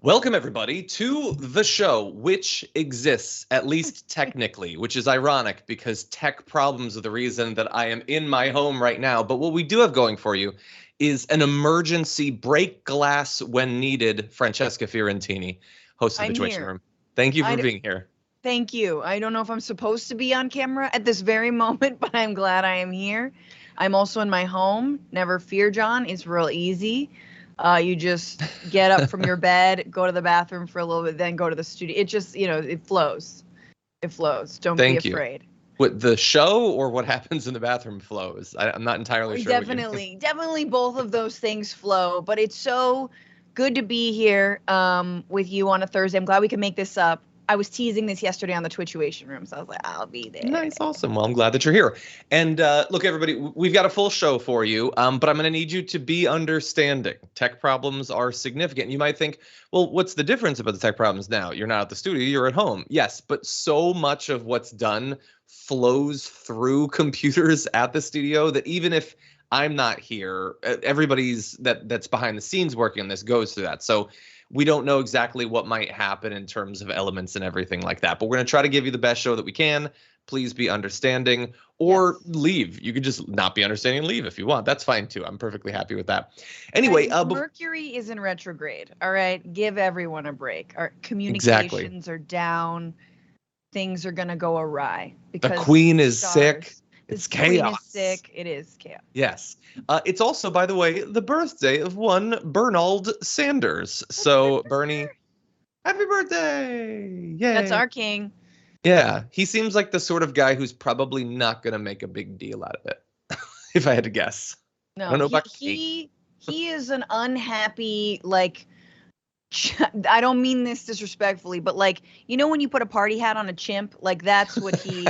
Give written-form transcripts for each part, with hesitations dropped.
Welcome, everybody, to the show, which exists, at least technically, which is ironic because tech problems are the reason that I am in my home right now. But what we do have going for you is an emergency break glass when needed. Francesca Fiorentini, host of the Situation Room. Thank you for being here. Thank you. I don't know if I'm supposed to be on camera at this very moment, but I'm glad I am here. I'm also in my home. Never fear, John. It's real easy. You just get up from your bed, go to the bathroom for a little bit, then go to the studio. It just, it flows. It flows. Don't be afraid. What, the show or what happens in the bathroom flows? I'm not entirely sure. Definitely both of those things flow. But it's so good to be here with you on a Thursday. I'm glad we can make this up. I was teasing this yesterday on the Twitchuation Room, so I was like, I'll be there. Nice, awesome. Well, I'm glad that you're here. And look, everybody, we've got a full show for you, but I'm going to need you to be understanding. Tech problems are significant. You might think, well, what's the difference about the tech problems now? You're not at the studio, you're at home. Yes, but so much of what's done flows through computers at the studio that even if I'm not here, everybody's that's behind the scenes working on this goes through that. So we don't know exactly what might happen in terms of elements and everything like that, but we're going to try to give you the best show that we can. Please be understanding or leave. You can just not be understanding and leave if you want. That's fine too. I'm perfectly happy with that. Anyway, Mercury is in retrograde. All right. Give everyone a break. Our communications are down. Things are going to go awry because the queen is sick. It's chaos. Is sick. It is chaos. Yes. It's also, by the way, the birthday of one Bernald Sanders. So, Bernie, happy birthday. Yay. That's our king. Yeah. He seems like the sort of guy who's probably not going to make a big deal out of it, if I had to guess. No, I don't know about he is an unhappy, I don't mean this disrespectfully, but when you put a party hat on a chimp, that's what he...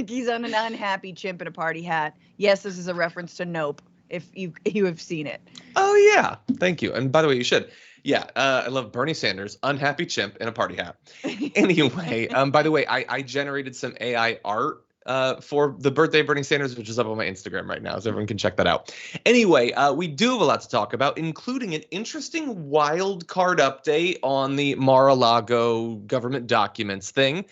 he's an unhappy chimp in a party hat. Yes, this is a reference to Nope, if you have seen it. Oh, yeah. Thank you. And by the way, you should. Yeah, I love Bernie Sanders, unhappy chimp in a party hat. Anyway, by the way, I generated some AI art for the birthday of Bernie Sanders, which is up on my Instagram right now, so everyone can check that out. Anyway, we do have a lot to talk about, including an interesting wild card update on the Mar-a-Lago government documents thing.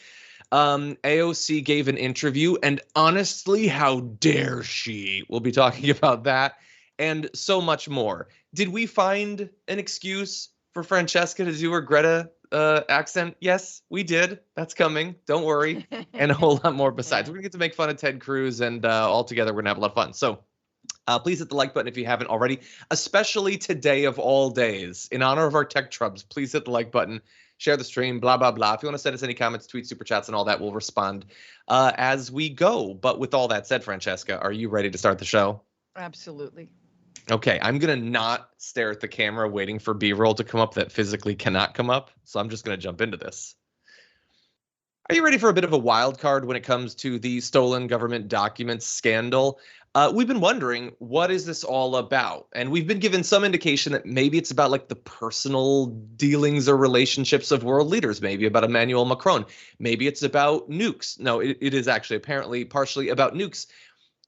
AOC gave an interview, and honestly, how dare she? We'll be talking about that and so much more. Did we find an excuse for Francesca to do her Greta accent? Yes, we did. That's coming. Don't worry. And a whole lot more besides. We're going to get to make fun of Ted Cruz, and all together we're going to have a lot of fun. So please hit the like button if you haven't already, especially today of all days. In honor of our tech trubs, please hit the like button. Share the stream, blah, blah, blah. If you want to send us any comments, tweets, super chats, and all that, we'll respond as we go. But with all that said, Francesca, are you ready to start the show? Absolutely. Okay, I'm going to not stare at the camera waiting for B-roll to come up that physically cannot come up. So I'm just going to jump into this. Are you ready for a bit of a wild card when it comes to the stolen government documents scandal? We've been wondering, what is this all about? And we've been given some indication that maybe it's about the personal dealings or relationships of world leaders, maybe about Emmanuel Macron. Maybe it's about nukes. No, it is actually apparently partially about nukes.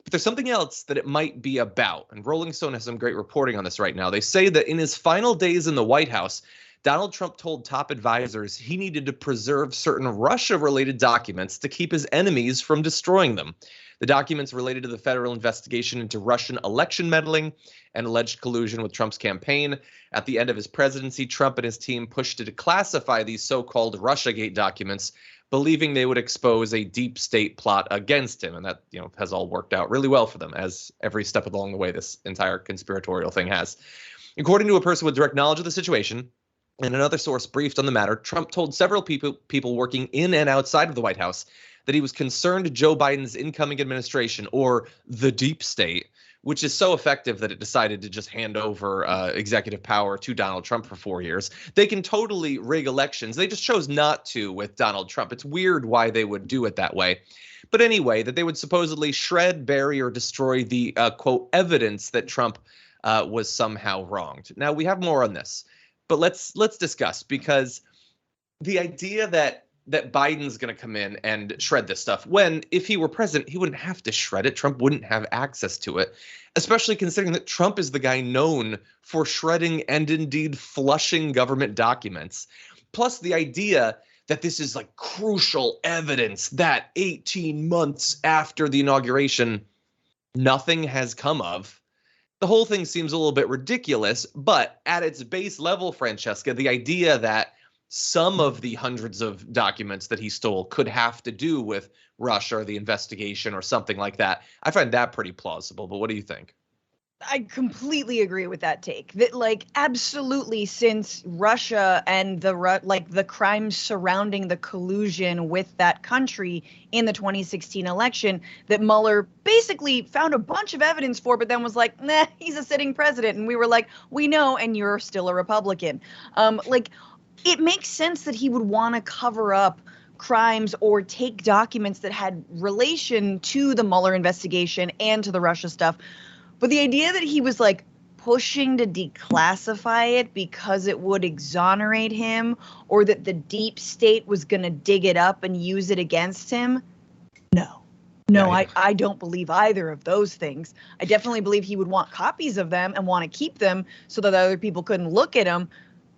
But there's something else that it might be about. And Rolling Stone has some great reporting on this right now. They say that in his final days in the White House, Donald Trump told top advisors he needed to preserve certain Russia-related documents to keep his enemies from destroying them. The documents related to the federal investigation into Russian election meddling and alleged collusion with Trump's campaign. At the end of his presidency, Trump and his team pushed to declassify these so-called Russiagate documents, believing they would expose a deep state plot against him. And that, has all worked out really well for them, as every step along the way this entire conspiratorial thing has. According to a person with direct knowledge of the situation, and another source briefed on the matter, Trump told several people working in and outside of the White House that he was concerned Joe Biden's incoming administration, or the deep state, which is so effective that it decided to just hand over executive power to Donald Trump for 4 years. They can totally rig elections. They just chose not to with Donald Trump. It's weird why they would do it that way. But anyway, that they would supposedly shred, bury, or destroy the, quote, evidence that Trump was somehow wronged. Now, we have more on this, but let's discuss, because the idea that that Biden's going to come in and shred this stuff, when if he were president, he wouldn't have to shred it. Trump wouldn't have access to it, especially considering that Trump is the guy known for shredding and indeed flushing government documents. Plus the idea that this is like crucial evidence that 18 months after the inauguration, nothing has come of. The whole thing seems a little bit ridiculous, but at its base level, Francesca, the idea that some of the hundreds of documents that he stole could have to do with Russia or the investigation or something like that, I find that pretty plausible. But what do you think? I completely agree with that take. That, like, absolutely, since Russia and the crimes surrounding the collusion with that country in the 2016 election, that Mueller basically found a bunch of evidence for, but then was like, nah, he's a sitting president. And we were like, we know, and you're still a Republican. It makes sense that he would want to cover up crimes or take documents that had relation to the Mueller investigation and to the Russia stuff. But the idea that he was like pushing to declassify it because it would exonerate him, or that the deep state was going to dig it up and use it against him. No, I don't believe either of those things. I definitely believe he would want copies of them and want to keep them so that other people couldn't look at them.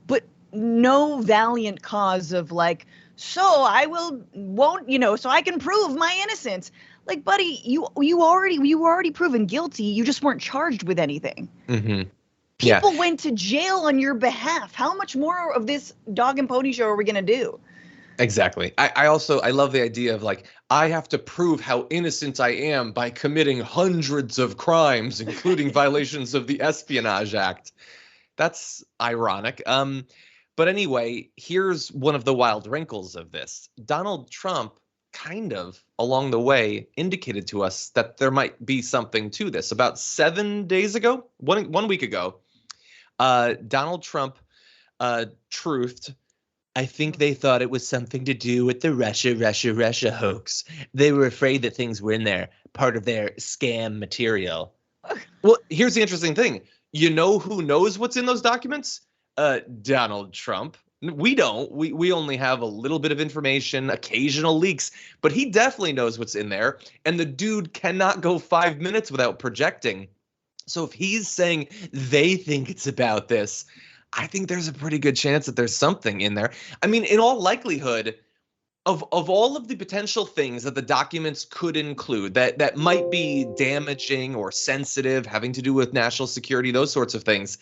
But no valiant cause of like, so I won't, so I can prove my innocence. Like, buddy, you were already proven guilty. You just weren't charged with anything. Mm-hmm. People went to jail on your behalf. How much more of this dog and pony show are we going to do? Exactly. I love the idea of like, I have to prove how innocent I am by committing hundreds of crimes, including violations of the Espionage Act. That's ironic. But anyway, here's one of the wild wrinkles of this. Donald Trump kind of along the way indicated to us that there might be something to this. About 7 days ago, one week ago, Donald Trump truthed, I think they thought it was something to do with the Russia hoax. They were afraid that things were in there, part of their scam material. Well, here's the interesting thing. You know who knows what's in those documents? Donald Trump. We don't. We only have a little bit of information, occasional leaks, but he definitely knows what's in there. And the dude cannot go 5 minutes without projecting. So if he's saying they think it's about this, I think there's a pretty good chance that there's something in there. I mean, in all likelihood, of all of the potential things that the documents could include that might be damaging or sensitive, having to do with national security, those sorts of things,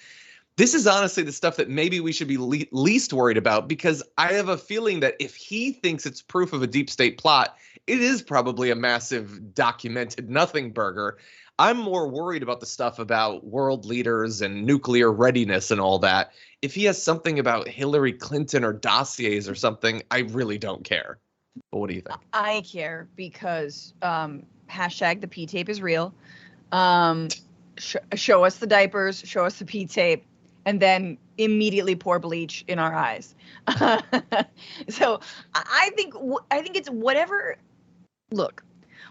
this is honestly the stuff that maybe we should be least worried about, because I have a feeling that if he thinks it's proof of a deep state plot, it is probably a massive documented nothing burger. I'm more worried about the stuff about world leaders and nuclear readiness and all that. If he has something about Hillary Clinton or dossiers or something, I really don't care. But what do you think? I care because hashtag the P-tape is real. Show us the diapers, show us the P-tape, and then immediately pour bleach in our eyes. So I think it's whatever. Look,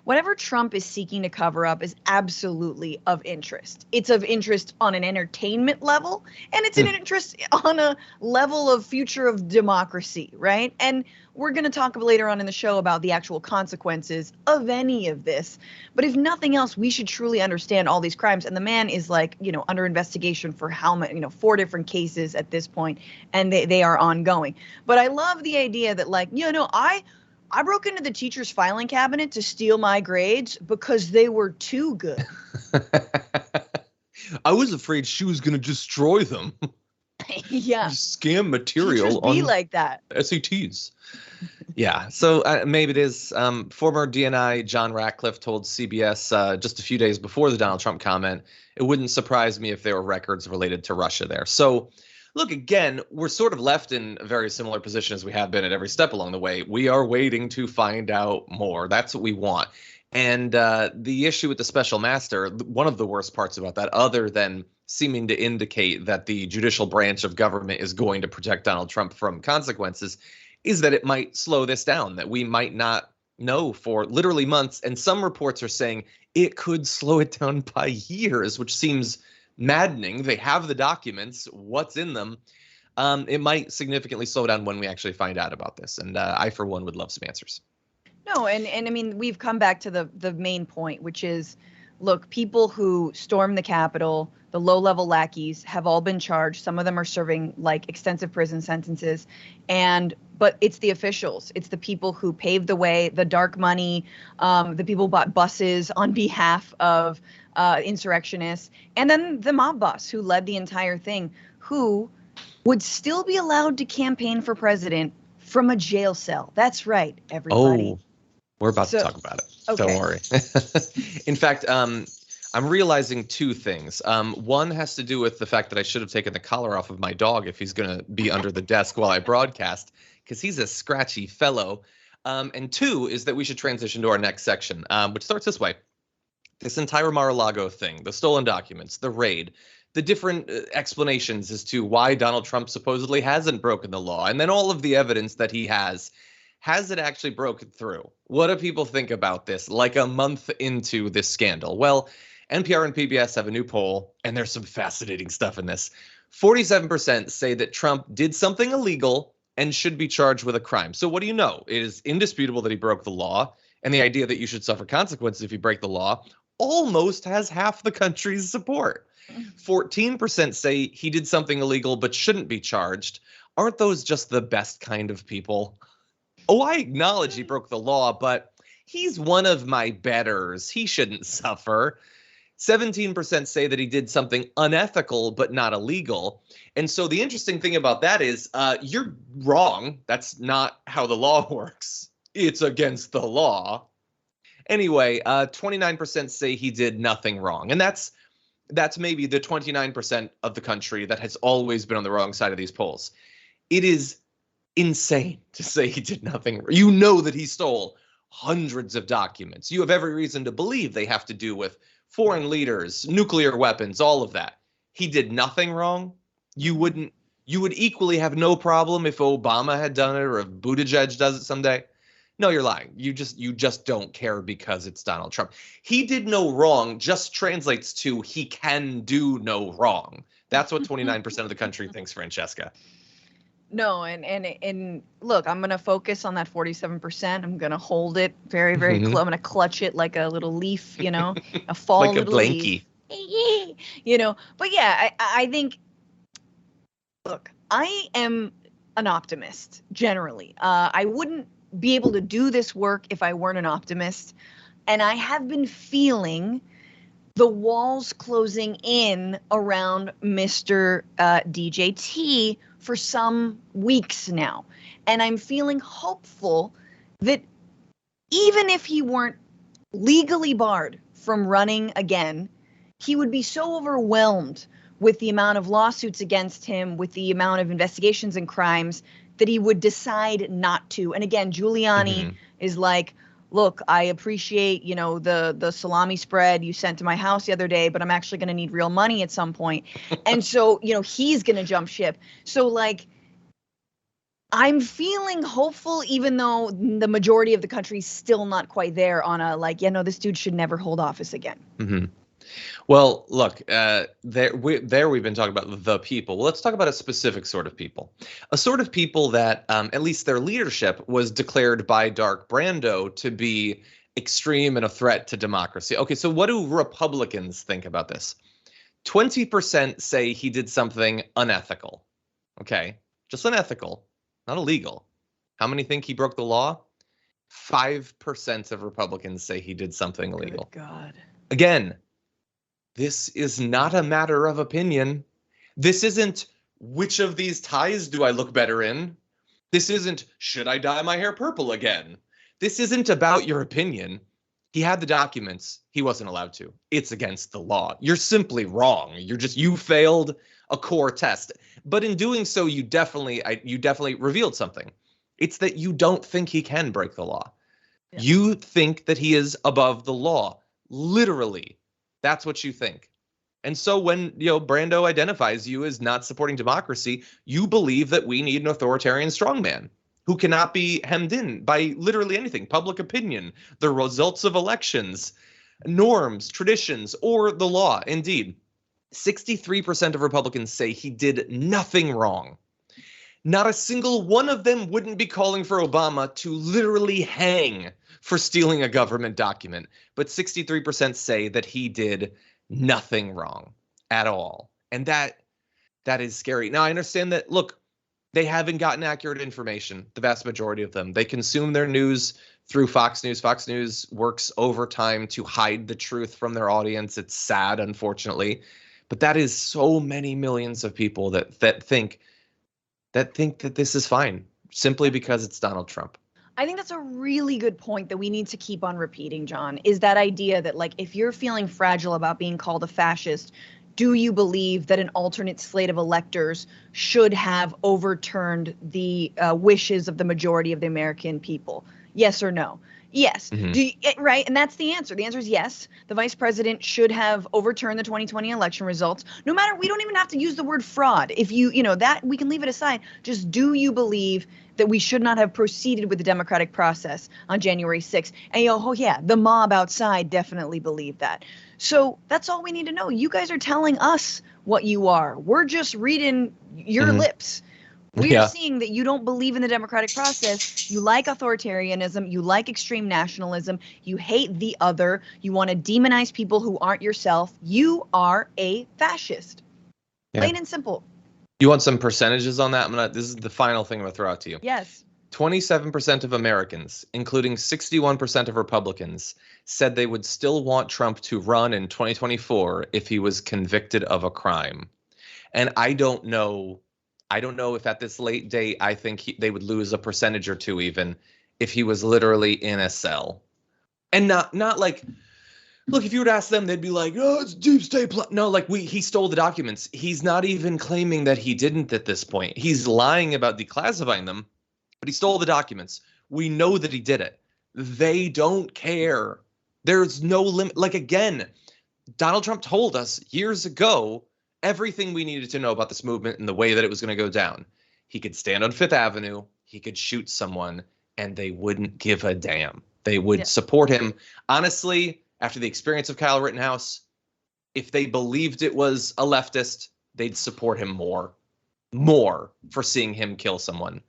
whatever Trump is seeking to cover up is absolutely of interest. It's of interest on an entertainment level, and it's an interest on a level of future of democracy, right? And we're going to talk later on in the show about the actual consequences of any of this. But if nothing else, we should truly understand all these crimes. And the man is like, under investigation for how many, 4 different cases at this point, and they are ongoing. But I love the idea that, like, I broke into the teacher's filing cabinet to steal my grades because they were too good. I was afraid she was going to destroy them. Yeah. Scam material Teachers be like that. SATs. Yeah. So maybe it is. Former DNI John Ratcliffe told CBS just a few days before the Donald Trump comment, it wouldn't surprise me if there were records related to Russia there. So look, again, we're sort of left in a very similar position as we have been at every step along the way. We are waiting to find out more. That's what we want. And the issue with the special master, one of the worst parts about that, other than seeming to indicate that the judicial branch of government is going to protect Donald Trump from consequences, is that it might slow this down, that we might not know for literally months. And some reports are saying it could slow it down by years, which seems maddening. They have the documents. What's in them? it might significantly slow down when we actually find out about this. And I, for one, would love some answers. No, and I mean, we've come back to the main point, which is, look, people who stormed the Capitol, the low-level lackeys, have all been charged. Some of them are serving like extensive prison sentences, but it's the officials, it's the people who paved the way, the dark money, the people who bought buses on behalf of insurrectionists, and then the mob boss who led the entire thing, who would still be allowed to campaign for president from a jail cell. That's right, everybody. Oh, we're about to talk about it. Okay. Don't worry. In fact, I'm realizing two things. One has to do with the fact that I should have taken the collar off of my dog if he's going to be under the desk while I broadcast, because he's a scratchy fellow. And two is that we should transition to our next section, which starts this way. This entire Mar-a-Lago thing, the stolen documents, the raid, the different explanations as to why Donald Trump supposedly hasn't broken the law, and then all of the evidence that he has it actually broken through? What do people think about this like a month into this scandal? Well, NPR and PBS have a new poll, and there's some fascinating stuff in this. 47% say that Trump did something illegal and should be charged with a crime. So what do you know? It is indisputable that he broke the law, and the idea that you should suffer consequences if you break the law almost has half the country's support. 14% say he did something illegal but shouldn't be charged. Aren't those just the best kind of people? Oh, I acknowledge he broke the law, but he's one of my betters. He shouldn't suffer. 17% say that he did something unethical but not illegal. And so the interesting thing about that is you're wrong. That's not how the law works. It's against the law. Anyway, 29% say he did nothing wrong. And that's maybe the 29% of the country that has always been on the wrong side of these polls. It is insane to say he did nothing. You know that he stole hundreds of documents. You have every reason to believe they have to do with foreign leaders, nuclear weapons, all of that. He did nothing wrong. You would equally have no problem if Obama had done it or if Buttigieg does it someday. No, you're lying. You just don't care because it's Donald Trump. He did no wrong just translates to he can do no wrong. That's what 29% of the country thinks, Francesca. No, and look, I'm going to focus on that 47%. I'm going to hold it very, very close. I'm going to clutch it like a little leaf, a fall like little a blankie. Leaf. But yeah, I think, look, I am an optimist generally. I wouldn't be able to do this work if I weren't an optimist. And I have been feeling the walls closing in around Mr. DJT for some weeks now. And I'm feeling hopeful that even if he weren't legally barred from running again, he would be so overwhelmed with the amount of lawsuits against him, with the amount of investigations and crimes, that he would decide not to. And again, Giuliani is like, look, I appreciate, the salami spread you sent to my house the other day, but I'm actually going to need real money at some point. And so, he's going to jump ship. So I'm feeling hopeful, even though the majority of the country is still not quite there on this dude should never hold office again. Mm-hmm. Well, look, there we've been talking about the people. Well, let's talk about a specific sort of people. A sort of people that, at least their leadership, was declared by Dark Brando to be extreme and a threat to democracy. Okay, so what do Republicans think about this? 20% say he did something unethical. Okay, just unethical, not illegal. How many think he broke the law? 5% of Republicans say he did something illegal. Good God. Again, this is not a matter of opinion. This isn't which of these ties do I look better in. This isn't should I dye my hair purple again. This isn't about your opinion. He had the documents. He wasn't allowed to. It's against the law. You're simply wrong. You failed a core test. But in doing so, you definitely revealed something. It's that you don't think he can break the law. Yeah. You think that he is above the law. Literally. That's what you think. And so when, Brando identifies you as not supporting democracy, you believe that we need an authoritarian strongman who cannot be hemmed in by literally anything, public opinion, the results of elections, norms, traditions, or the law. Indeed, 63% of Republicans say he did nothing wrong. not a single one of them wouldn't be calling for Obama to literally hang for stealing a government document. But 63% say that he did nothing wrong at all. And that is scary. Now, I understand that, look, they haven't gotten accurate information, the vast majority of them. They consume their news through Fox News. Fox News works overtime to hide the truth from their audience. It's sad, unfortunately. But that is so many millions of people that think that this is fine simply because it's Donald Trump. I think that's a really good point that we need to keep on repeating, John, is that idea that, like, if you're feeling fragile about being called a fascist, do you believe that an alternate slate of electors should have overturned the wishes of the majority of the American people? Yes or no? Yes. Mm-hmm. Right. And that's the answer. The answer is yes. The vice president should have overturned the 2020 election results. No matter, we don't even have to use the word fraud. If that we can leave it aside. Just, do you believe that we should not have proceeded with the democratic process on January 6th? And oh yeah, the mob outside definitely believed that. So that's all we need to know. You guys are telling us what you are. We're just reading your lips. We're seeing that you don't believe in the democratic process. You like authoritarianism. You like extreme nationalism. You hate the other. You want to demonize people who aren't yourself. You are a fascist. Plain and simple. You want some percentages on that? This is the final thing I'm going to throw out to you. Yes. 27% of Americans, including 61% of Republicans, said they would still want Trump to run in 2024 if he was convicted of a crime. And I don't know if at this late date, I think they would lose a percentage or two even if he was literally in a cell. And not like, look, if you were to ask them, they'd be like, oh, it's deep state plot. No, like, he stole the documents. He's not even claiming that he didn't at this point. He's lying about declassifying them, but he stole the documents. We know that he did it. They don't care. There's no limit. Like, again, Donald Trump told us years ago everything we needed to know about this movement and the way that it was going to go down. He could stand on Fifth Avenue, he could shoot someone, and they wouldn't give a damn. They would support him. Honestly, after the experience of Kyle Rittenhouse, if they believed it was a leftist, they'd support him more for seeing him kill someone.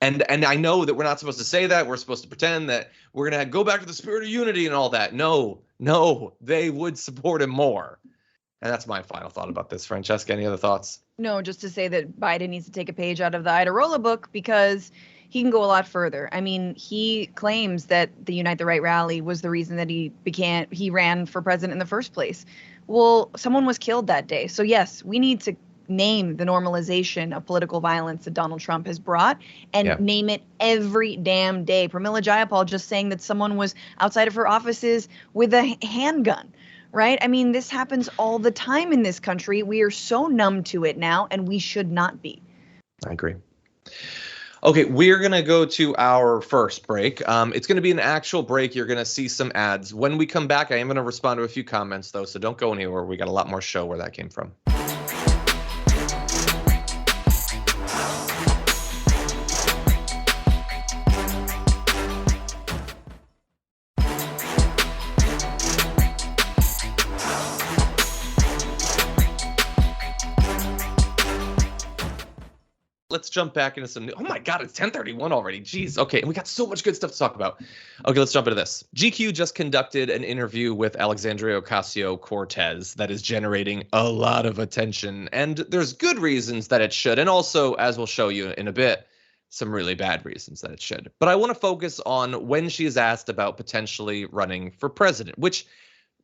And I know that we're not supposed to say that. We're supposed to pretend that we're going to go back to the spirit of unity and all that. No, they would support him more. And that's my final thought about this. Francesca, any other thoughts? No, just to say that Biden needs to take a page out of the Iderola book, because he can go a lot further. I mean, he claims that the Unite the Right rally was the reason that he ran for president in the first place. Well, someone was killed that day. So yes, we need to name the normalization of political violence that Donald Trump has brought, and name it every damn day. Pramila Jayapal just saying that someone was outside of her offices with a handgun. Right? I mean, this happens all the time in this country. We are so numb to it now, and we should not be. I agree. Okay, we're going to go to our first break. It's going to be an actual break. You're going to see some ads. When we come back, I am going to respond to a few comments, though, so don't go anywhere. We got a lot more show where that came from. Let's jump back into some new. Oh my God, it's 10:31 already. Jeez. Okay, and we got so much good stuff to talk about. Okay, let's jump into this. GQ just conducted an interview with Alexandria Ocasio-Cortez that is generating a lot of attention, and there's good reasons that it should, and also, as we'll show you in a bit, some really bad reasons that it should. But I want to focus on when she is asked about potentially running for president, which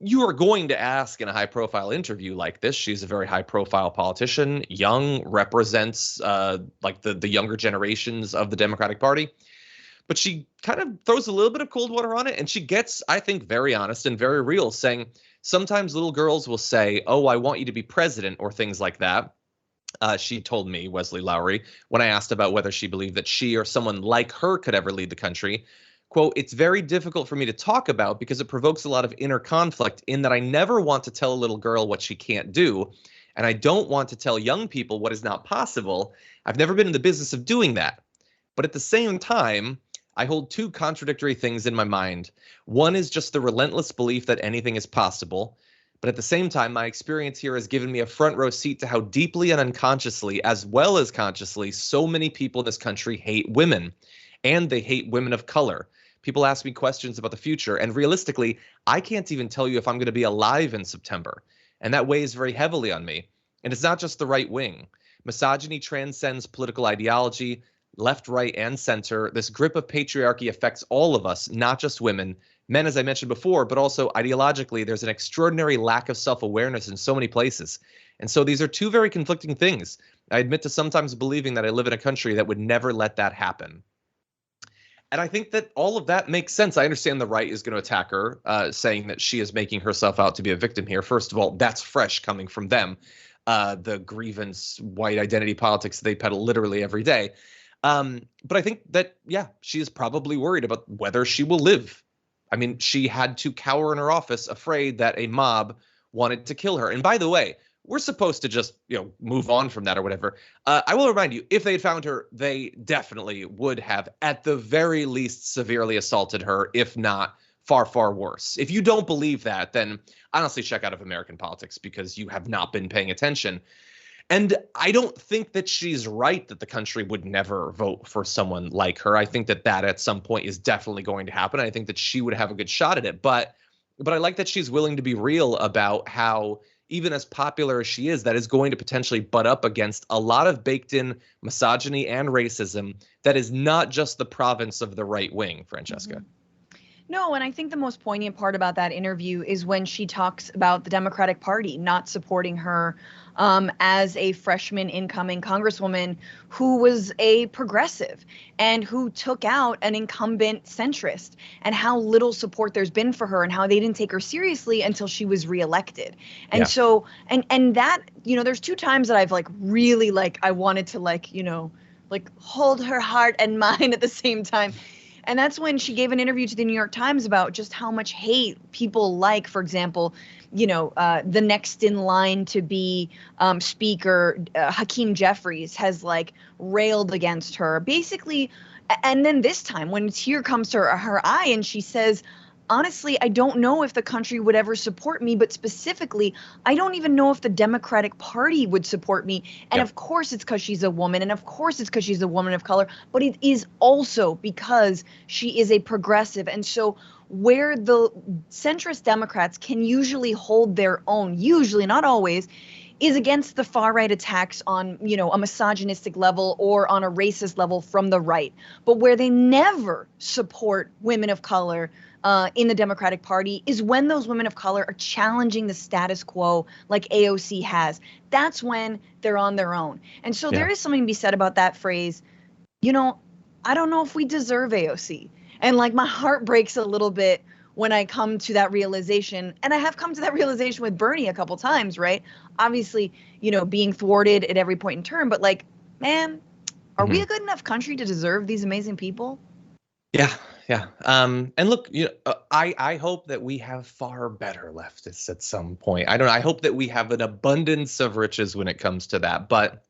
you are going to ask in a high-profile interview like this. She's a very high-profile politician, young, represents like the younger generations of the Democratic Party. But she kind of throws a little bit of cold water on it, and she gets, I think, very honest and very real, saying sometimes little girls will say, oh, I want you to be president, or things like that. She told me, Wesley Lowery, when I asked about whether she believed that she or someone like her could ever lead the country, quote, it's very difficult for me to talk about because it provokes a lot of inner conflict, in that I never want to tell a little girl what she can't do. And I don't want to tell young people what is not possible. I've never been in the business of doing that. But at the same time, I hold two contradictory things in my mind. One is just the relentless belief that anything is possible. But at the same time, my experience here has given me a front row seat to how deeply and unconsciously, as well as consciously, so many people in this country hate women, and they hate women of color. People ask me questions about the future, and realistically, I can't even tell you if I'm going to be alive in September. And that weighs very heavily on me. And it's not just the right wing. Misogyny transcends political ideology, left, right, and center. This grip of patriarchy affects all of us, not just women. Men, as I mentioned before, but also ideologically, there's an extraordinary lack of self-awareness in so many places. And so these are two very conflicting things. I admit to sometimes believing that I live in a country that would never let that happen. And I think that all of that makes sense. I understand the right is going to attack her, saying that she is making herself out to be a victim here. First of all, that's fresh coming from them. The grievance, white identity politics they peddle literally every day. But I think that, yeah, she is probably worried about whether she will live. I mean, she had to cower in her office, afraid that a mob wanted to kill her. And by the way, we're supposed to just, move on from that or whatever. I will remind you, if they had found her, they definitely would have, at the very least, severely assaulted her, if not far, far worse. If you don't believe that, then honestly check out of American politics because you have not been paying attention. And I don't think that she's right that the country would never vote for someone like her. I think that at some point is definitely going to happen. I think that she would have a good shot at it. But I like that she's willing to be real about how, even as popular as she is, that is going to potentially butt up against a lot of baked in misogyny and racism that is not just the province of the right wing, Francesca. Mm-hmm. No, and I think the most poignant part about that interview is when she talks about the Democratic Party not supporting her as a freshman incoming congresswoman who was a progressive and who took out an incumbent centrist, and how little support there's been for her and how they didn't take her seriously until she was reelected. And so, and that, there's two times that I've really I wanted to hold her heart and mind at the same time. And that's when she gave an interview to the New York Times about just how much hate people for example, the next in line to be speaker, Hakeem Jeffries, has railed against her basically. And then this time when a tear comes to her eye and she says, honestly, I don't know if the country would ever support me, but specifically, I don't even know if the Democratic Party would support me. And of course, it's because she's a woman. And of course, it's because she's a woman of color. But it is also because she is a progressive. And so where the centrist Democrats can usually hold their own, usually, not always, is against the far right attacks on, a misogynistic level or on a racist level from the right. But where they never support women of color in the Democratic Party is when those women of color are challenging the status quo like AOC has. That's when they're on their own. And so there is something to be said about that phrase. I don't know if we deserve AOC. And my heart breaks a little bit when I come to that realization. And I have come to that realization with Bernie a couple times, right? Obviously, being thwarted at every point in turn. But man, are we a good enough country to deserve these amazing people? Yeah. Yeah. And look, I hope that we have far better leftists at some point. I don't know. I hope that we have an abundance of riches when it comes to that. But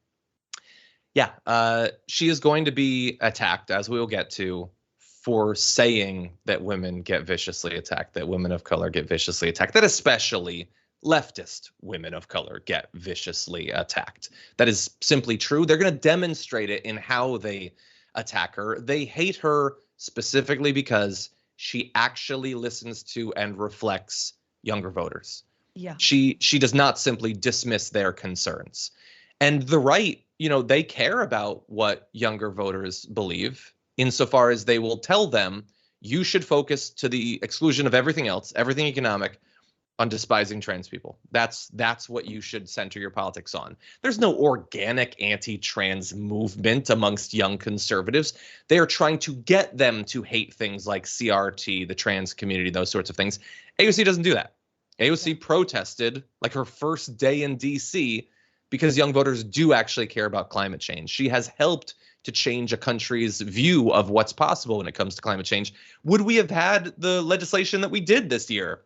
yeah, she is going to be attacked, as we will get to, for saying that women get viciously attacked, that women of color get viciously attacked, that especially leftist women of color get viciously attacked. That is simply true. They're going to demonstrate it in how they attack her. They hate her specifically because she actually listens to and reflects younger voters. Yeah. She does not simply dismiss their concerns. And the right, they care about what younger voters believe, insofar as they will tell them you should focus to the exclusion of everything else, everything economic, on despising trans people. That's what you should center your politics on. There's no organic anti-trans movement amongst young conservatives. They are trying to get them to hate things like CRT, the trans community, those sorts of things. AOC doesn't do that. AOC protested her first day in DC because young voters do actually care about climate change. She has helped to change a country's view of what's possible when it comes to climate change. Would we have had the legislation that we did this year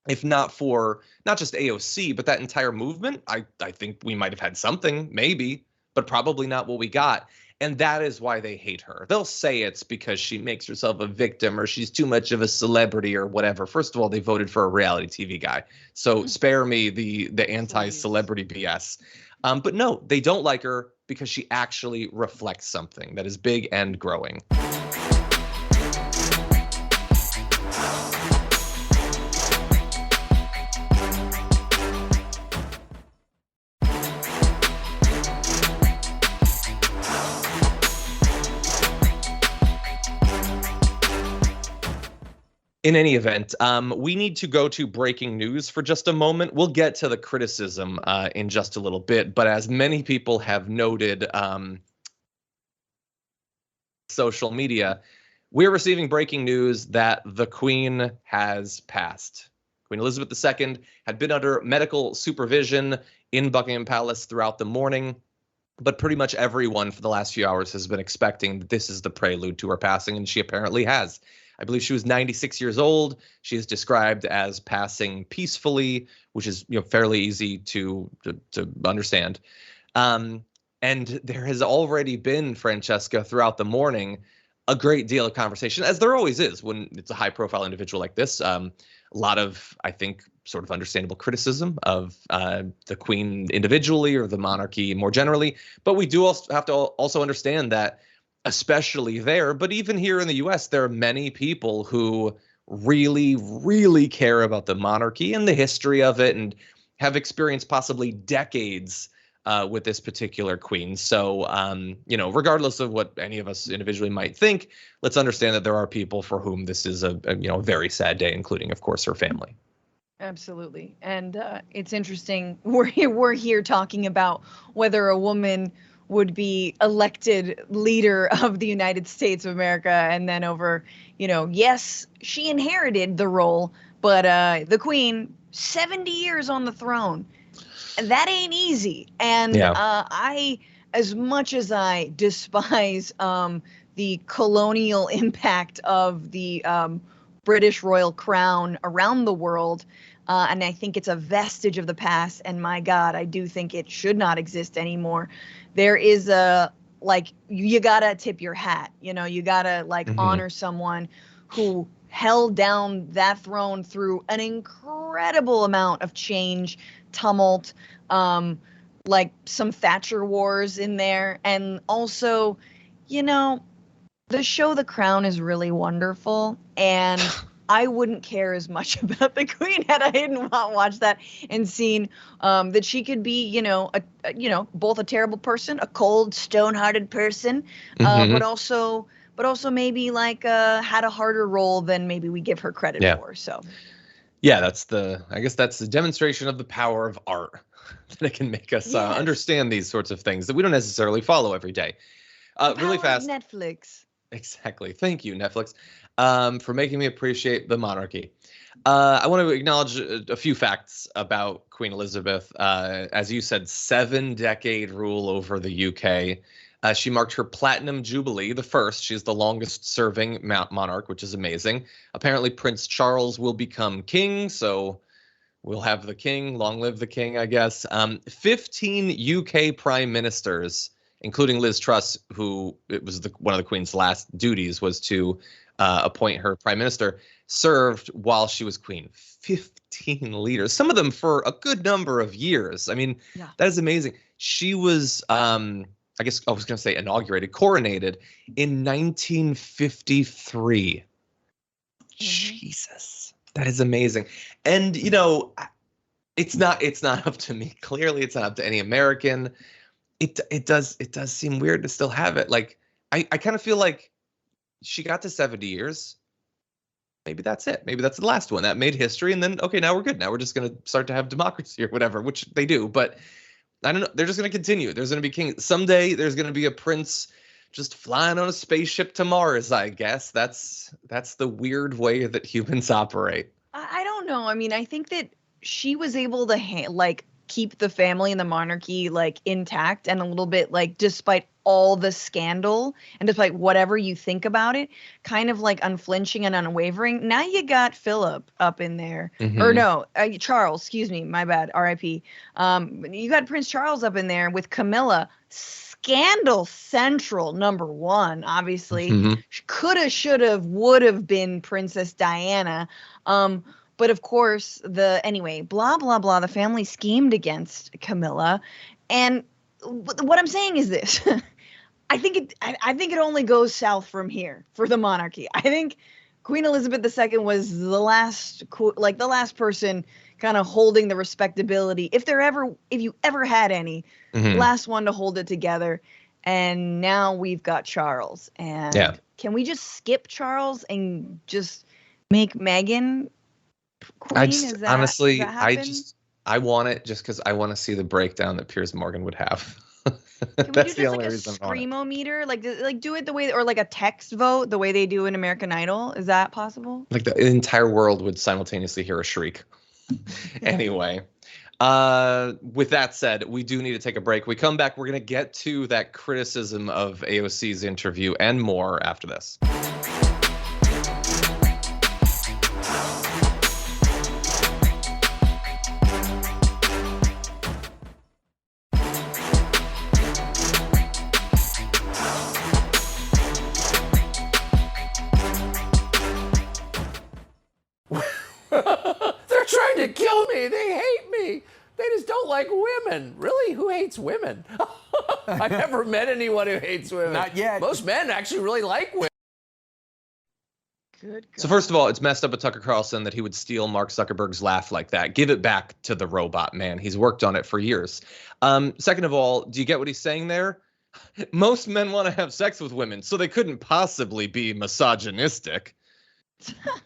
if not for not just AOC, but that entire movement? I think we might have had something, maybe, but probably not what we got. And that is why they hate her. They'll say it's because she makes herself a victim or she's too much of a celebrity or whatever. First of all, they voted for a reality TV guy. So spare me the anti-celebrity BS. But no, they don't like her because she actually reflects something that is big and growing. In any event, we need to go to breaking news for just a moment. We'll get to the criticism in just a little bit, but as many people have noted, social media, we're receiving breaking news that the Queen has passed. Queen Elizabeth II had been under medical supervision in Buckingham Palace throughout the morning, but pretty much everyone for the last few hours has been expecting that this is the prelude to her passing, and she apparently has. I believe she was 96 years old. She is described as passing peacefully, which is fairly easy to understand. And there has already been, Francesca, throughout the morning, a great deal of conversation, as there always is when it's a high-profile individual like this. A lot of, I think, sort of understandable criticism of the Queen individually or the monarchy more generally. But we do also have to also understand that, especially there, but even here in the US, there are many people who really, really care about the monarchy and the history of it and have experienced possibly decades with this particular queen. So, regardless of what any of us individually might think, let's understand that there are people for whom this is a very sad day, including, of course, her family. Absolutely. And it's interesting. We're here talking about whether a woman would be elected leader of the United States of America. And then yes, she inherited the role, but the Queen, 70 years on the throne. That ain't easy. And I, as much as I despise the colonial impact of the British royal crown around the world, and I think it's a vestige of the past, and my God, I do think it should not exist anymore. There is you gotta tip your hat, you gotta honor someone who held down that throne through an incredible amount of change, tumult, some Thatcher wars in there. And also, the show The Crown is really wonderful, and I wouldn't care as much about the Queen had I didn't watch that and seen that she could be, both a terrible person, a cold, stone-hearted person, but also maybe had a harder role than maybe we give her credit for. So, I guess that's the demonstration of the power of art that it can make us understand these sorts of things that we don't necessarily follow every day. Really fast. Netflix. Exactly. Thank you, Netflix, for making me appreciate the monarchy. I want to acknowledge a few facts about Queen Elizabeth. As you said, 7-decade rule over the UK. She marked her Platinum Jubilee, the first. She's the longest serving monarch, which is amazing. Apparently, Prince Charles will become king, so we'll have the king. Long live the king, I guess. 15 UK prime ministers, including Liz Truss, who it was one of the Queen's last duties was to appoint her prime minister, served while she was queen. 15 leaders, some of them for a good number of years. I mean, that is amazing. She was, I guess I was going to say coronated in 1953. Jesus, that is amazing. And, it's not up to me. Clearly, it's not up to any American. It does seem weird to still have it. I kind of feel like she got to 70 years. Maybe that's it. Maybe that's the last one that made history. And then, okay, now we're good. Now we're just going to start to have democracy or whatever, which they do. But I don't know. They're just going to continue. There's going to be king. Someday there's going to be a prince just flying on a spaceship to Mars, I guess. That's the weird way that humans operate. I don't know. I mean, I think that she was able to keep the family and the monarchy intact and a little bit despite all the scandal and despite whatever you think about it, kind of unflinching and unwavering. Now you got Philip up in there, or no, Charles, excuse me, my bad, R.I.P. You got Prince Charles up in there with Camilla, scandal central, number one, obviously. Mhm. Coulda, shoulda, woulda been Princess Diana. But of course, anyway, blah, blah, blah. The family schemed against Camilla. And what I'm saying is this. I think it only goes south from here for the monarchy. I think Queen Elizabeth II was the last person kind of holding the respectability, if you ever had any, last one to hold it together. And now we've got Charles. And can we just skip Charles and just make Meghan queen? Honestly, I want it just because I want to see the breakdown that Piers Morgan would have. Can we do just like a screamometer? Like do it the way, or like a text vote, the way they do in American Idol? Is that possible? Like the entire world would simultaneously hear a shriek. Anyway, with that said, we do need to take a break. We come back, we're going to get to that criticism of AOC's interview and more after this. They're trying to kill me. They hate me. They just don't like women. Really? Who hates women? I've never met anyone who hates women. Not yet. Most men actually really like women. Good God. So first of all, it's messed up with Tucker Carlson that he would steal Mark Zuckerberg's laugh like that. Give it back to the robot man. He's worked on it for years. Second of all, do you get what he's saying there? Most men want to have sex with women, so they couldn't possibly be misogynistic.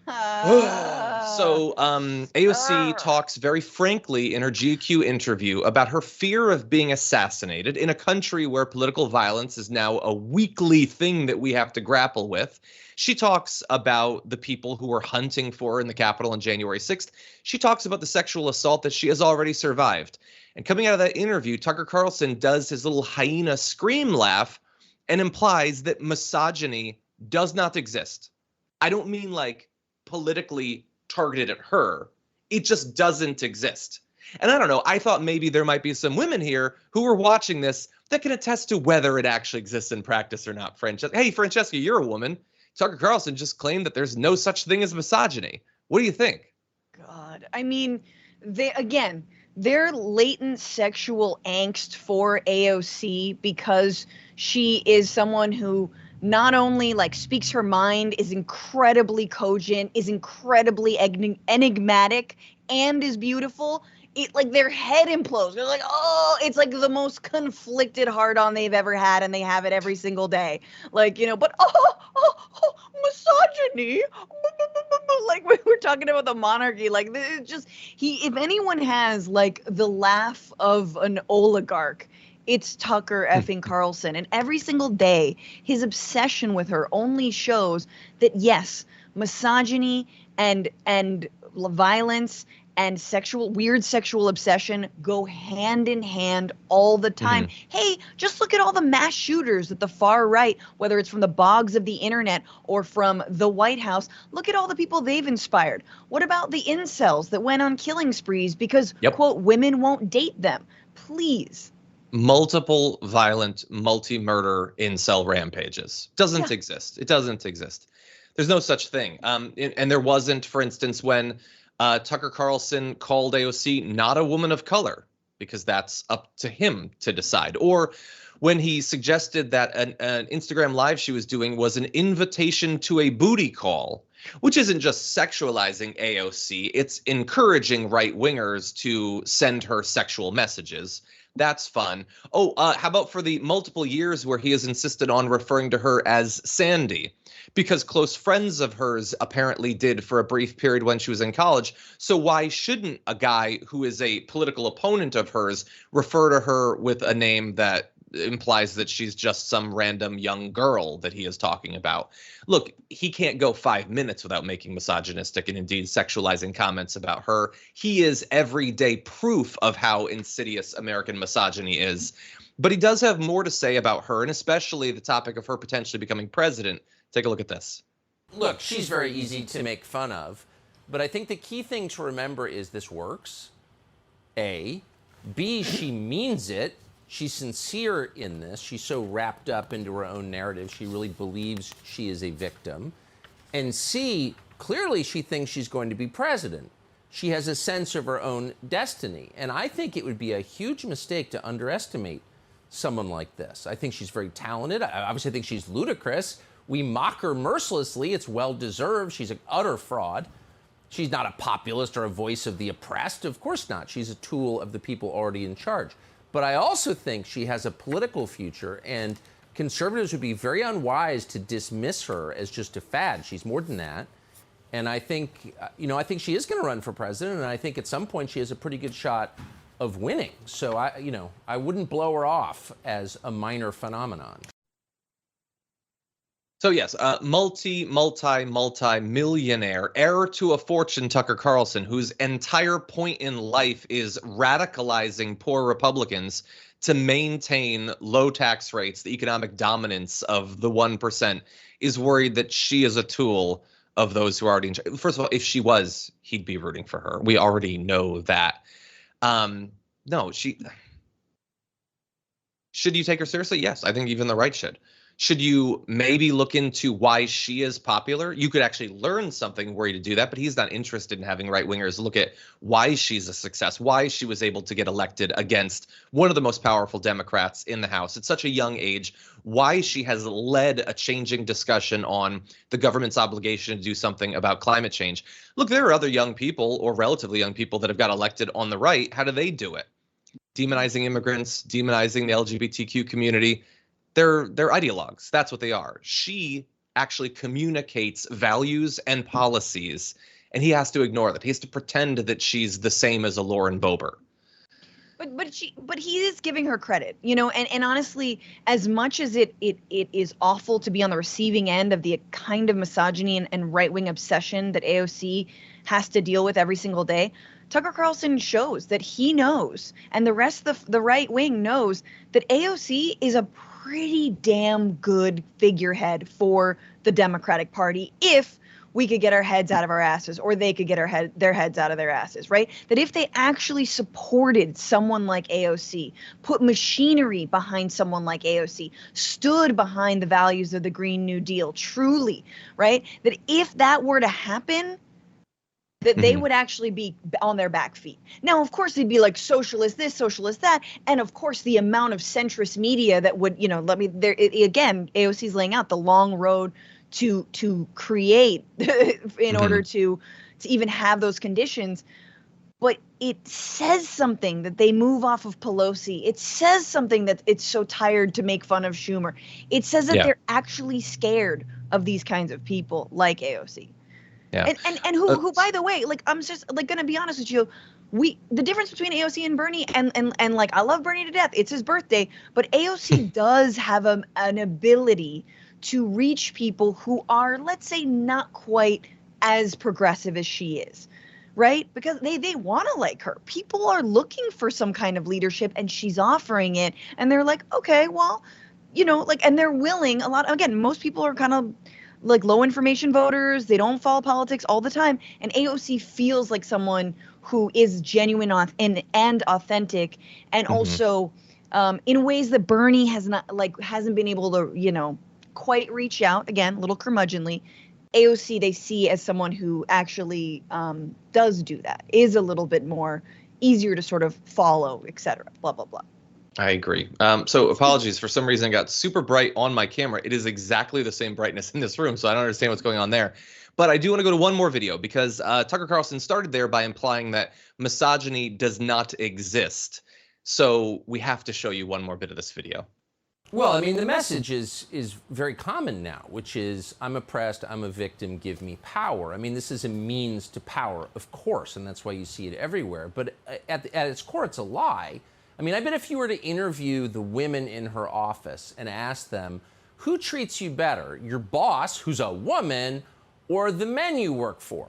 So AOC talks very frankly in her GQ interview about her fear of being assassinated in a country where political violence is now a weekly thing that we have to grapple with. She talks about the people who were hunting for her in the Capitol on January 6th. She talks about the sexual assault that she has already survived. And coming out of that interview, Tucker Carlson does his little hyena scream laugh and implies that misogyny does not exist. I don't mean like politically targeted at her. It just doesn't exist. And I don't know, I thought maybe there might be some women here who were watching this that can attest to whether it actually exists in practice or not. Hey, Francesca, you're a woman. Tucker Carlson just claimed that there's no such thing as misogyny. What do you think? God, I mean, their latent sexual angst for AOC because she is someone who not only like speaks her mind, is incredibly cogent, is incredibly enigmatic, and is beautiful. It like their head implodes. They're like, oh, it's like the most conflicted hard-on they've ever had, and they have it every single day. Like, but misogyny. Like we're talking about the monarchy. Like it's just if anyone has like the laugh of an oligarch, it's Tucker effing Carlson. And every single day, his obsession with her only shows that, yes, misogyny and violence and weird sexual obsession go hand in hand all the time. Hey, just look at all the mass shooters at the far right, whether it's from the bogs of the internet or from the White House. Look at all the people they've inspired. What about the incels that went on killing sprees because, quote, women won't date them? Please. Multiple violent, multi-murder incel rampages. Doesn't exist. It doesn't exist. There's no such thing. And there wasn't, for instance, when Tucker Carlson called AOC not a woman of color, because that's up to him to decide. Or when he suggested that an Instagram live she was doing was an invitation to a booty call, which isn't just sexualizing AOC, it's encouraging right-wingers to send her sexual messages. That's fun. Oh, how about for the multiple years where he has insisted on referring to her as Sandy? Because close friends of hers apparently did for a brief period when she was in college. So why shouldn't a guy who is a political opponent of hers refer to her with a name that implies that she's just some random young girl that he is talking about? Look, he can't go 5 minutes without making misogynistic and indeed sexualizing comments about her. He is everyday proof of how insidious American misogyny is. But he does have more to say about her, and especially the topic of her potentially becoming president. Take a look at this. Look, she's very easy to make fun of, but I think the key thing to remember is this works. A. B, she means it. she's sincere in this. She's so wrapped up into her own narrative. She really believes she is a victim. And C, clearly she thinks she's going to be president. She has a sense of her own destiny. And I think it would be a huge mistake to underestimate someone like this. I think she's very talented. I obviously think she's ludicrous. We mock her mercilessly. It's well-deserved. She's an utter fraud. She's not a populist or a voice of the oppressed. Of course not. She's a tool of the people already in charge. But I also think she has a political future, and conservatives would be very unwise to dismiss her as just a fad. She's more than that. And I think, I think she is going to run for president, and I think at some point she has a pretty good shot of winning. So I wouldn't blow her off as a minor phenomenon. So yes, multi-millionaire, heir to a fortune, Tucker Carlson, whose entire point in life is radicalizing poor Republicans to maintain low tax rates, the economic dominance of the 1%, is worried that she is a tool of those who are already in charge. First of all, if she was, he'd be rooting for her. We already know that. No, should you take her seriously? Yes, I think even the right should. Should you maybe look into why she is popular? You could actually learn something were you to do that, but he's not interested in having right-wingers look at why she's a success, why she was able to get elected against one of the most powerful Democrats in the House at such a young age, why she has led a changing discussion on the government's obligation to do something about climate change. Look, there are other young people or relatively young people that have got elected on the right. How do they do it? Demonizing immigrants, demonizing the LGBTQ community. They're ideologues. That's what they are. She actually communicates values and policies, and he has to ignore that. He has to pretend that she's the same as a Lauren Boebert. But he is giving her credit, and honestly, as much as it is awful to be on the receiving end of the kind of misogyny and right-wing obsession that AOC has to deal with every single day, Tucker Carlson shows that he knows, and the rest of the right wing knows, that AOC is a pretty damn good figurehead for the Democratic Party if we could get our heads out of our asses, or they could get their heads out of their asses, right? That if they actually supported someone like AOC, put machinery behind someone like AOC, stood behind the values of the Green New Deal, truly, right? That if that were to happen, that they would actually be on their back feet. Now, of course, they'd be like socialist this, socialist that. And of course, the amount of centrist media that would, again, AOC's laying out the long road to create in order to even have those conditions. But it says something that they move off of Pelosi. It says something that it's so tired to make fun of Schumer. It says that they're actually scared of these kinds of people like AOC. Yeah. And who by the way, like, I'm just like gonna be honest with you, the difference between AOC and Bernie and like, I love Bernie to death, it's his birthday, but AOC does have an ability to reach people who are, let's say, not quite as progressive as she is, right? Because they want to like her. People are looking for some kind of leadership, and she's offering it, and they're like, okay, well, and they're willing. Again, most people are kind of like low information voters. They don't follow politics all the time. And AOC feels like someone who is genuine and authentic, and also in ways that Bernie hasn't been able to, quite reach out. Again, a little curmudgeonly. AOC they see as someone who actually does do that, is a little bit more easier to sort of follow, etc. Blah, blah, blah. I agree. So apologies. For some reason, it got super bright on my camera. It is exactly the same brightness in this room, so I don't understand what's going on there. But I do want to go to one more video, because Tucker Carlson started there by implying that misogyny does not exist. So we have to show you one more bit of this video. Well, I mean, the message is very common now, which is, I'm oppressed, I'm a victim, give me power. I mean, this is a means to power, of course, and that's why you see it everywhere. But at its core, it's a lie. I mean, I bet if you were to interview the women in her office and ask them, who treats you better, your boss, who's a woman, or the men you work for?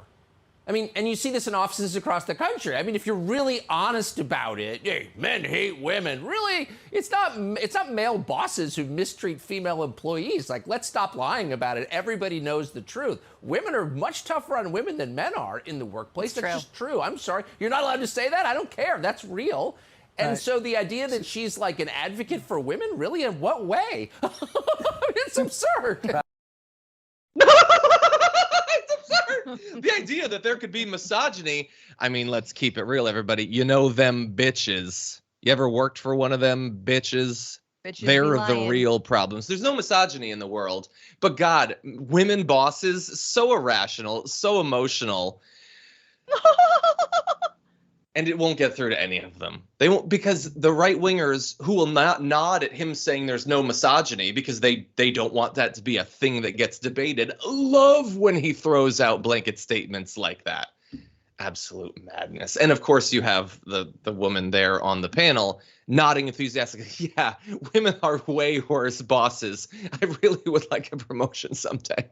I mean, and you see this in offices across the country. I mean, if you're really honest about it, hey, men hate women. Really, it's not male bosses who mistreat female employees. Like, let's stop lying about it. Everybody knows the truth. Women are much tougher on women than men are in the workplace. That's just true. I'm sorry. You're not allowed to say that. I don't care. That's real. And so the idea that she's like an advocate for women, really, in what way? It's absurd. It's absurd. The idea that there could be misogyny. I mean, let's keep it real, everybody. You know them bitches. You ever worked for one of them bitches? They're the real problems. There's no misogyny in the world. But God, women bosses, so irrational, so emotional. And it won't get through to any of them. They won't, because the right wingers who will not nod at him saying there's no misogyny because they don't want that to be a thing that gets debated, love when he throws out blanket statements like that. Absolute madness. And of course you have the woman there on the panel nodding enthusiastically. Yeah, women are way worse bosses. I really would like a promotion someday.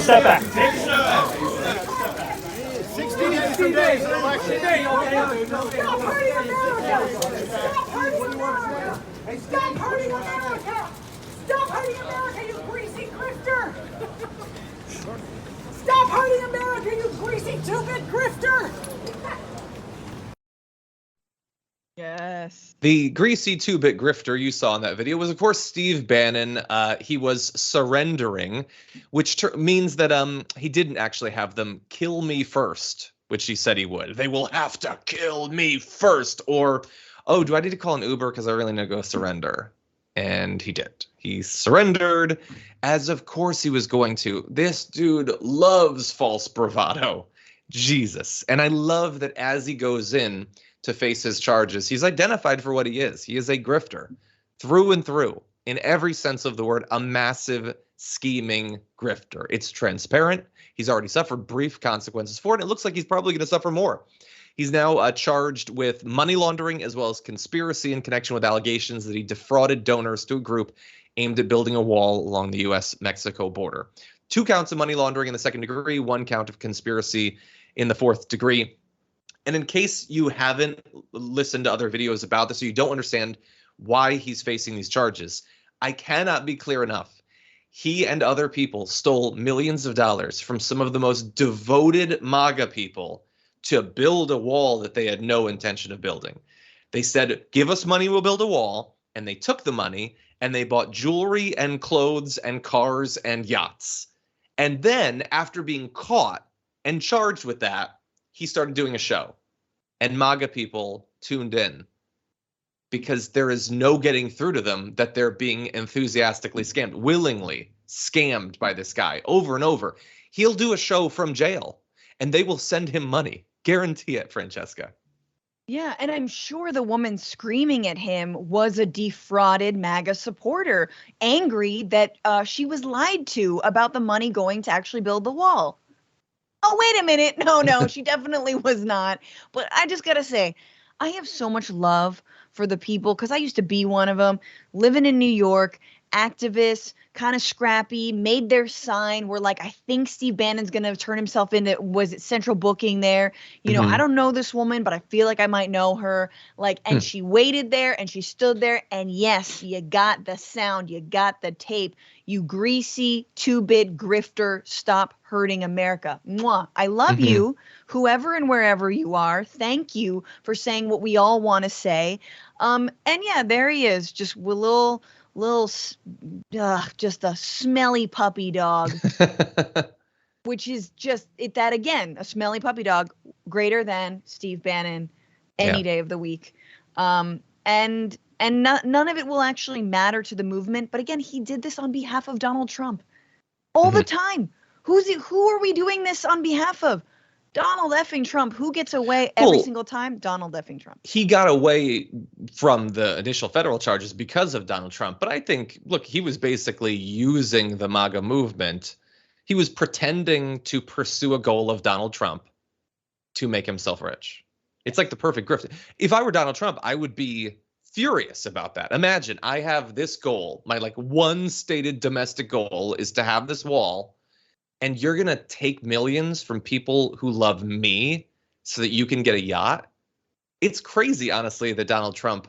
Step back. Take a step back. 16 days, election day. Stop hurting America! Stop hurting America! Stop hurting America! Stop hurting America, you greasy grifter! Stop hurting America, you greasy two-bit grifter! Yes. The greasy two-bit grifter you saw in that video was, of course, Steve Bannon. He was surrendering, which means that he didn't actually have them kill me first, which he said he would. They will have to kill me first. Or, oh, do I need to call an Uber because I really need to go surrender? And he did. He surrendered, as of course he was going to. This dude loves false bravado. Jesus. And I love that as he goes in to face his charges, he's identified for what he is. He is a grifter through and through, in every sense of the word, a massive scheming grifter. It's transparent. He's already suffered brief consequences for it. And it looks like he's probably going to suffer more. He's now charged with money laundering as well as conspiracy in connection with allegations that he defrauded donors to a group aimed at building a wall along the U.S.-Mexico border. 2 counts of money laundering in the 2nd degree, 1 count of conspiracy in the 4th degree. And in case you haven't listened to other videos about this, or you don't understand why he's facing these charges, I cannot be clear enough. He and other people stole millions of dollars from some of the most devoted MAGA people to build a wall that they had no intention of building. They said, give us money, we'll build a wall. And they took the money and they bought jewelry and clothes and cars and yachts. And then after being caught and charged with that, he started doing a show, and MAGA people tuned in because there is no getting through to them that they're being enthusiastically scammed, willingly scammed by this guy over and over. He'll do a show from jail and they will send him money. Guarantee it, Francesca. Yeah, and I'm sure the woman screaming at him was a defrauded MAGA supporter, angry that she was lied to about the money going to actually build the wall. Oh, wait a minute. No, she definitely was not. But I just got to say, I have so much love for the people because I used to be one of them, living in New York, activists, kind of scrappy, made their sign. We're like, I think Steve Bannon's going to turn himself into, was it central booking there? You know, I don't know this woman, but I feel like I might know her. Like, and she waited there and she stood there. And yes, you got the sound, you got the tape. You greasy two-bit grifter, stop hurting America. Mwah. I love you, whoever and wherever you are. Thank you for saying what we all want to say. And yeah, there he is, just with just a smelly puppy dog, which is just that again, a smelly puppy dog, greater than Steve Bannon any day of the week. And none of it will actually matter to the movement. But again, he did this on behalf of Donald Trump all the time. Who are we doing this on behalf of? Donald effing Trump. Who gets away every single time? Donald effing Trump. He got away from the initial federal charges because of Donald Trump. But I think, look, he was basically using the MAGA movement. He was pretending to pursue a goal of Donald Trump to make himself rich. It's like the perfect grift. If I were Donald Trump, I would be furious about that. Imagine I have this goal. My one stated domestic goal is to have this wall. and you're going to take millions from people who love me so that you can get a yacht. It's crazy, honestly, that Donald Trump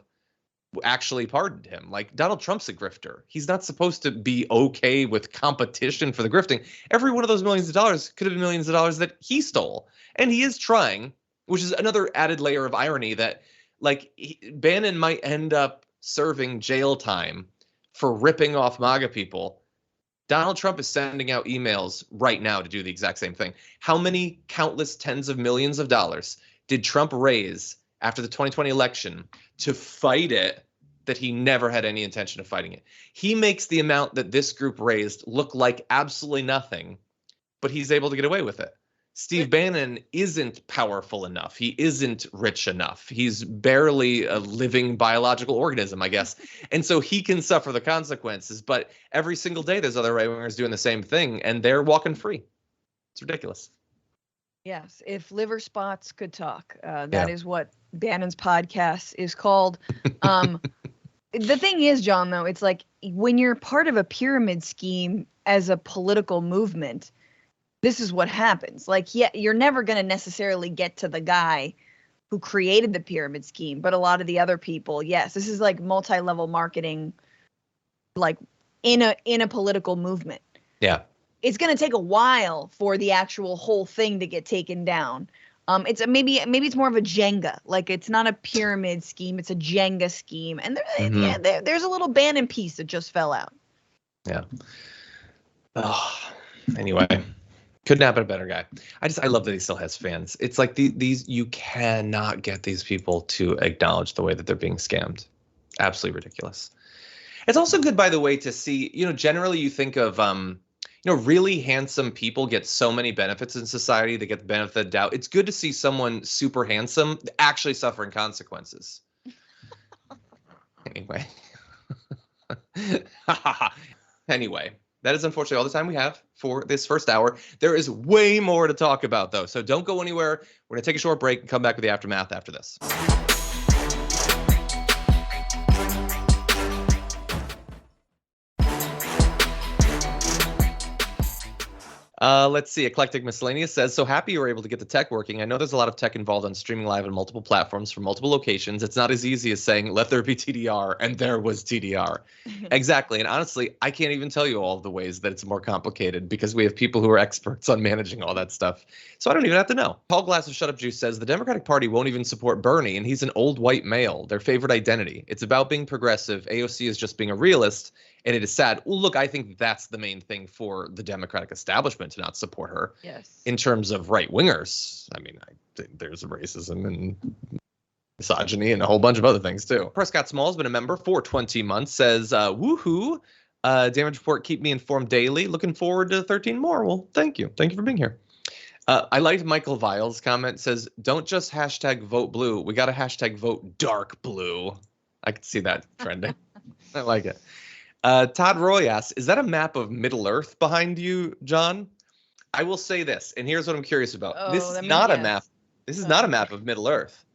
actually pardoned him. Like, Donald Trump's a grifter. He's not supposed to be okay with competition for the grifting. Every one of those millions of dollars could have been millions of dollars that he stole. And he is trying, which is another added layer of irony that, like, Bannon might end up serving jail time for ripping off MAGA people. Donald Trump is sending out emails right now to do the exact same thing. How many countless tens of millions of dollars did Trump raise after the 2020 election to fight it that he never had any intention of fighting it? He makes the amount that this group raised look like absolutely nothing, but he's able to get away with it. Steve Bannon isn't powerful enough. He isn't rich enough. He's barely a living biological organism, I guess. And so he can suffer the consequences. But every single day, there's other right-wingers doing the same thing, and they're walking free. It's ridiculous. Yes, if liver spots could talk, that is what Bannon's podcast is called. The thing is, John, though, it's like when you're part of a pyramid scheme as a political movement, this is what happens. Like, yeah, you're never going to necessarily get to the guy who created the pyramid scheme, but a lot of the other people, yes, this is like multi-level marketing, like in a political movement. Yeah. It's going to take a while for the actual whole thing to get taken down. It's maybe it's more of a Jenga. Like, it's not a pyramid scheme, it's a Jenga scheme. And there's a little Bannon piece that just fell out. Yeah. Oh, anyway. Couldn't happen a better guy. I love that he still has fans. It's like these you cannot get these people to acknowledge the way that they're being scammed. Absolutely ridiculous. It's also good, by the way, to see, generally you think of, really handsome people get so many benefits in society. They get the benefit of the doubt. It's good to see someone super handsome actually suffering consequences. Anyway. Anyway. That is unfortunately all the time we have for this first hour. There is way more to talk about, though, so don't go anywhere. We're going to take a short break and come back with the aftermath after this. Let's see. Eclectic Miscellaneous says, so happy you were able to get the tech working. I know there's a lot of tech involved on streaming live on multiple platforms from multiple locations. It's not as easy as saying, let there be TDR, and there was TDR. Exactly. And honestly, I can't even tell you all of the ways that it's more complicated because we have people who are experts on managing all that stuff. So I don't even have to know. Paul Glass of Shut Up Juice says, the Democratic Party won't even support Bernie, and he's an old white male, their favorite identity. It's about being progressive. AOC is just being a realist. And it is sad. Well, look, I think that's the main thing for the Democratic establishment to not support her. Yes. In terms of right wingers, I mean, I think there's racism and misogyny and a whole bunch of other things too. Prescott Small has been a member for 20 months. Says, "Woohoo! Damage report. Keep me informed daily. Looking forward to 13 more." Well, thank you. Thank you for being here. I liked Michael Vile's comment. Says, "Don't just hashtag vote blue. We got to hashtag vote dark blue." I could see that trending. I like it. Todd Roy asks, is that a map of Middle Earth behind you, John? I will say this, and here's what I'm curious about. This is not a map. This is not a map of Middle Earth.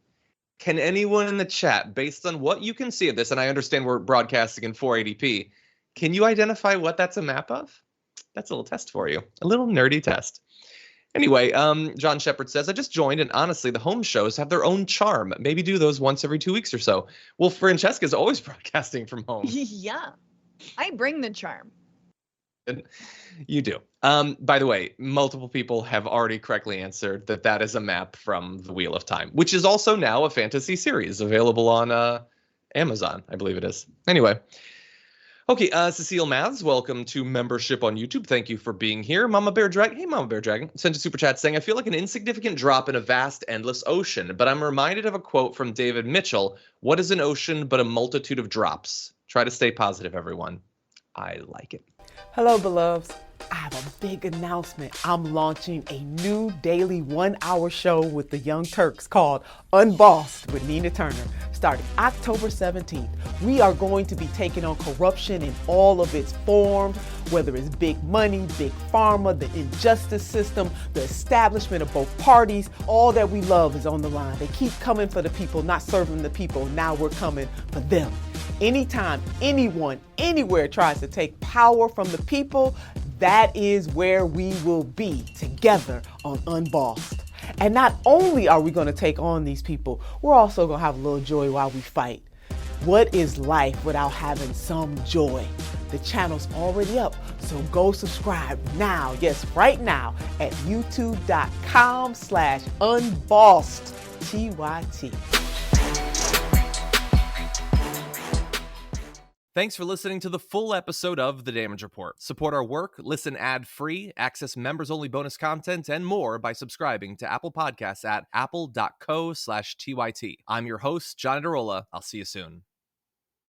Can anyone in the chat, based on what you can see of this, and I understand we're broadcasting in 480p, can you identify what that's a map of? That's a little test for you. A little nerdy test. Anyway, John Shepard says, I just joined, and honestly, the home shows have their own charm. Maybe do those once every 2 weeks or so. Well, Francesca is always broadcasting from home. Yeah. I bring the charm. You do. By the way, multiple people have already correctly answered that is a map from The Wheel of Time, which is also now a fantasy series available on Amazon, I believe it is. Anyway. Okay, Cecile Maths, welcome to membership on YouTube. Thank you for being here. Mama Bear Dragon, hey, Mama Bear Dragon, sent a super chat saying, I feel like an insignificant drop in a vast, endless ocean, but I'm reminded of a quote from David Mitchell. What is an ocean but a multitude of drops? Try to stay positive, everyone. I like it. Hello, beloveds. I have a big announcement. I'm launching a new daily 1-hour show with the Young Turks called Unbossed with Nina Turner, starting October 17th. We are going to be taking on corruption in all of its forms, whether it's big money, big pharma, the injustice system, the establishment of both parties. All that we love is on the line. They keep coming for the people, not serving the people. Now we're coming for them. Anytime anyone, anywhere tries to take power from the people, that is where we will be together on Unbossed. And not only are we going to take on these people, we're also going to have a little joy while we fight. What is life without having some joy? The channel's already up, so go subscribe now, yes, right now, at youtube.com/unbossedTYT. Thanks for listening to the full episode of The Damage Report. Support our work, listen ad-free, access members-only bonus content, and more by subscribing to Apple Podcasts at apple.co/TYT. I'm your host, John Adarola. I'll see you soon.